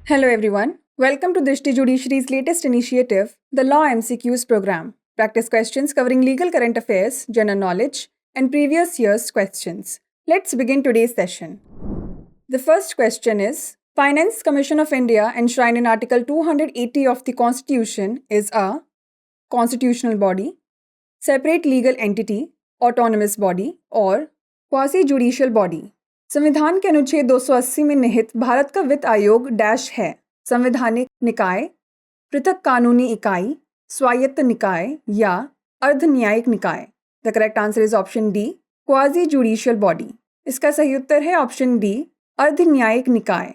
Hello everyone. Welcome to Drishti Judiciary's latest initiative, the Law MCQs program. Practice questions covering legal current affairs, general knowledge, and previous year's questions. Let's begin today's session. The first question is, Finance Commission of India enshrined in Article 280 of the Constitution is a constitutional body, separate legal entity, autonomous body, or quasi-judicial body. संविधान के अनुच्छेद 280 में निहित भारत का वित्त आयोग dash है संवैधानिक निकाय, पृथक कानूनी इकाई, स्वायत्त निकाय या अर्ध न्यायिक निकाय। The correct answer is option D, quasi judicial body. इसका सही उत्तर है ऑप्शन डी, अर्ध न्यायिक निकाय।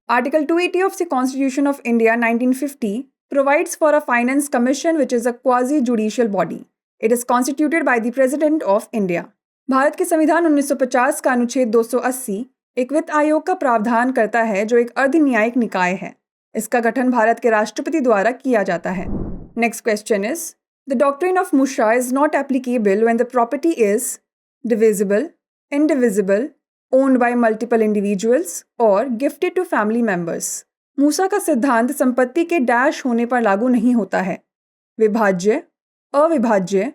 Article 280 of the Constitution of India 1950 provides for a finance commission which is a quasi-judicial body. It is constituted by the President of India. Bharat के संविधान 1950 का अनुच्छेद 280 एक वित्त आयोग का प्रावधान करता है जो एक अर्ध न्यायिक निकाय है। इसका गठन भारत के राष्ट्रपति द्वारा किया जाता है। Next question is, the doctrine of Musa is not applicable when the property is divisible, indivisible, owned by multiple individuals और गिफ्टेड टू फैमिली मेंबर्स। मूसा का सिद्धांत संपत्ति के डैश होने पर लागू नहीं होता है। विभाज्य, अविभाज्य,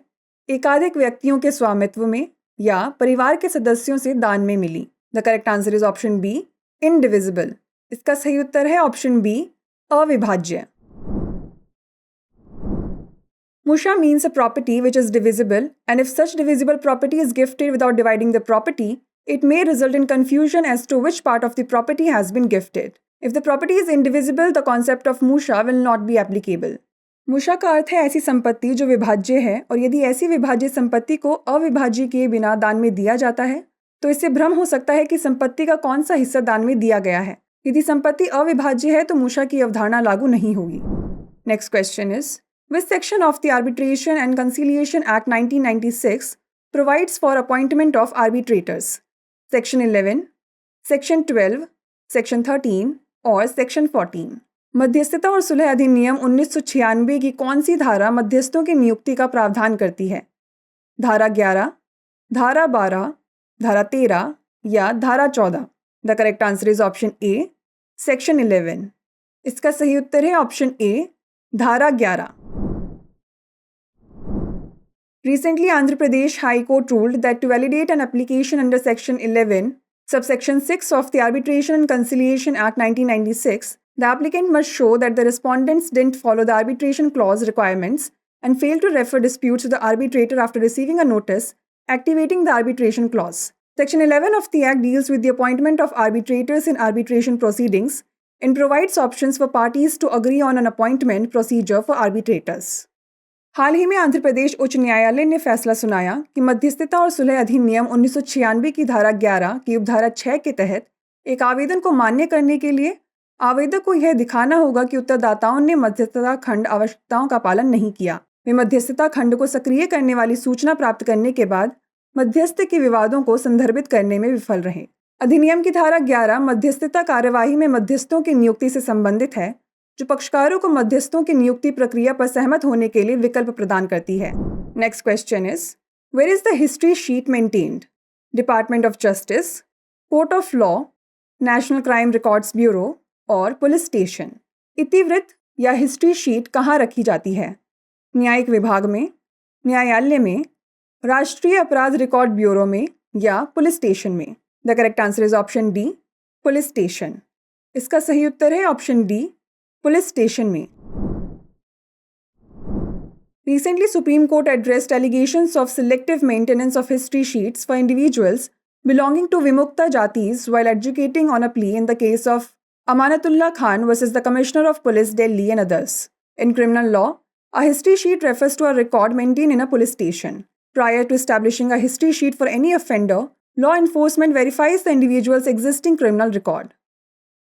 एकाधिक व्यक्तियों के स्वामित्व में या परिवार के सदस्यों से दान में मिली। The correct answer is option B, indivisible. इसका सही उत्तर है ऑप्शन बी, अविभाज्य। Musha means a property which is divisible, and if such divisible property is gifted without dividing the property, it may result in confusion as to which part of the property has been gifted. If the property is indivisible, the concept of Musha will not be applicable. मूषा का अर्थ है ऐसी संपत्ति जो विभाज्य है, और यदि ऐसी विभाज्य संपत्ति को अविभाज्य किए बिना दान में दिया जाता है तो इससे भ्रम हो सकता है कि संपत्ति का कौन सा हिस्सा दान में दिया गया है। यदि संपत्ति अविभाज्य है तो मूषा की अवधारणा लागू नहीं होगी। Next question is, which section of the arbitration and conciliation act 1996 provides for appointment of arbitrators? Section 11, section 12, section 13 और सेक्शन 14। मध्यस्थता और सुलह अधिनियम 1996 की कौन सी धारा मध्यस्थों की नियुक्ति का प्रावधान करती है? धारा 11, धारा 12, धारा 13 या धारा 14? The correct answer is option A, section 11। इसका सही उत्तर है ऑप्शन ए, धारा 11। Recently, Andhra Pradesh High Court ruled that to validate an application under Section 11, subsection 6 of the Arbitration and Conciliation Act 1996, the applicant must show that the respondents didn't follow the arbitration clause requirements and failed to refer disputes to the arbitrator after receiving a notice activating the arbitration clause. Section 11 of the Act deals with the appointment of arbitrators in arbitration proceedings and provides options for parties to agree on an appointment procedure for arbitrators. हाल ही में आंध्र प्रदेश उच्च न्यायालय ने फैसला सुनाया कि मध्यस्थता और सुलह अधिनियम 1996 की धारा 11 की उपधारा 6 के तहत एक आवेदन को मान्य करने के लिए आवेदक को यह दिखाना होगा कि उत्तरदाताओं ने मध्यस्थता खंड आवश्यकताओं का पालन नहीं किया। वे मध्यस्थता खंड को सक्रिय करने वाली सूचना प्राप्त करने के बाद मध्यस्थ के विवादों को संदर्भित करने में विफल रहे। अधिनियम की धारा 11 मध्यस्थता कार्यवाही में मध्यस्थों की नियुक्ति से संबंधित है, जो पक्षकारों को मध्यस्थों की नियुक्ति प्रक्रिया पर सहमत होने के लिए विकल्प प्रदान करती है। Next question is, where is the history sheet maintained? Department of justice, court of law, national crime records bureau और पुलिस स्टेशन। इतिवृत्त या हिस्ट्री शीट कहाँ रखी जाती है? न्यायिक विभाग में, न्यायालय में, राष्ट्रीय अपराध रिकॉर्ड ब्यूरो में या पुलिस स्टेशन में? The correct answer is option D, police station. इसका सही उत्तर है ऑप्शन डी, पुलिस स्टेशन में। Recently, Supreme Court addressed allegations of selective maintenance of history sheets for individuals belonging to Vimukta Jatis while adjudicating on a plea in the case of Amanatullah Khan versus the Commissioner of Police, Delhi and others. In criminal law, a history sheet refers to a record maintained in a police station. Prior to establishing a history sheet for any offender, law enforcement verifies the individual's existing criminal record.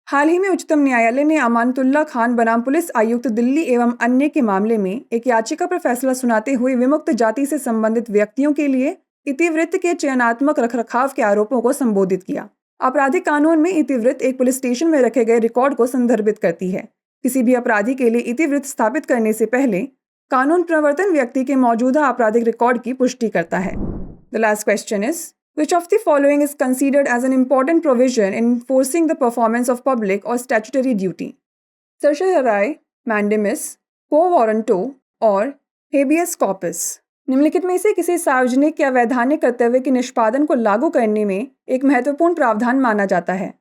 हाल ही में उच्चतम न्यायालय ने अमानतुल्लाह खान बनाम police आयुक्त दिल्ली एवं अन्य के मामले में एक याचिका पर फैसला सुनाते हुए विमुक्त जाति से संबंधित व्यक्तियों के लिए इतिवृत्त के चयनात्मक रखरखाव के आरोपों को संबोधित किया। आपराधिक कानून में इतिवृत्त एक पुलिस स्टेशन में रखे गए रिकॉर्ड को संदर्भित करती है। किसी भी अपराधी के लिए इतिवृत्त स्थापित करने से पहले कानून प्रवर्तन व्यक्ति के मौजूदा आपराधिक रिकॉर्ड की पुष्टि करता है। The last question is, Which of the following is considered as an important provision in enforcing the performance of public or statutory duty? Certiorari, mandamus, quo warranto और habeas corpus. निम्नलिखित में से किसी सार्वजनिक या वैधानिक कर्तव्य के निष्पादन को लागू करने में एक महत्वपूर्ण प्रावधान माना जाता है?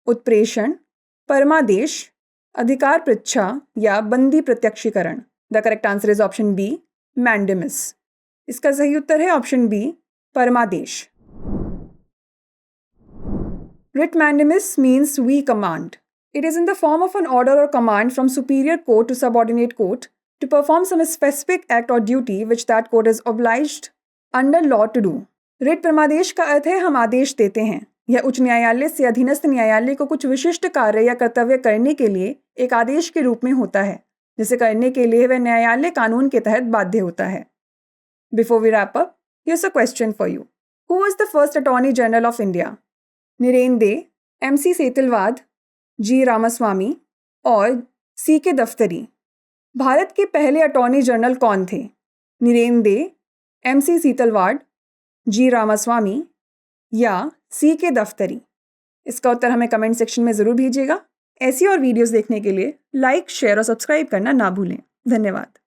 उत्प्रेषण, परमादेश, अधिकार पृच्छा या बंदी प्रत्यक्षीकरण. The correct answer is option B, mandamus. इसका सही उत्तर है ऑप्शन बी, परमादेश. Writ mandamus means we command. It is in the form of an order or command from superior court to subordinate court to perform some specific act or duty which that court is obliged under law to do. Writ प्रमादेश का अर्थ है हम आदेश देते हैं. यह उच्च न्यायालय से अधीनस्थ न्यायालय को कुछ विशिष्ट कार्य या कर्तव्य करने के लिए एक आदेश के रूप में होता है, जिसे करने के लिए वह न्यायालय कानून के तहत बाध्य होता है. Before we wrap up, here's a question for you. Who was the first Attorney General of India? Niren they, MC सेतलवाद, G Ramaswamy और CK दफ्तरी. भारत के पहले अटॉर्नी जनरल कौन थे? नीरेन दे, MC सेतलवाद, G रामास्वामी या CK दफ्तरी. इसका उत्तर हमें कमेंट सेक्शन में ज़रूर भेजिएगा. ऐसी और वीडियोस देखने के लिए लाइक, शेयर और सब्सक्राइब करना ना भूलें. धन्यवाद.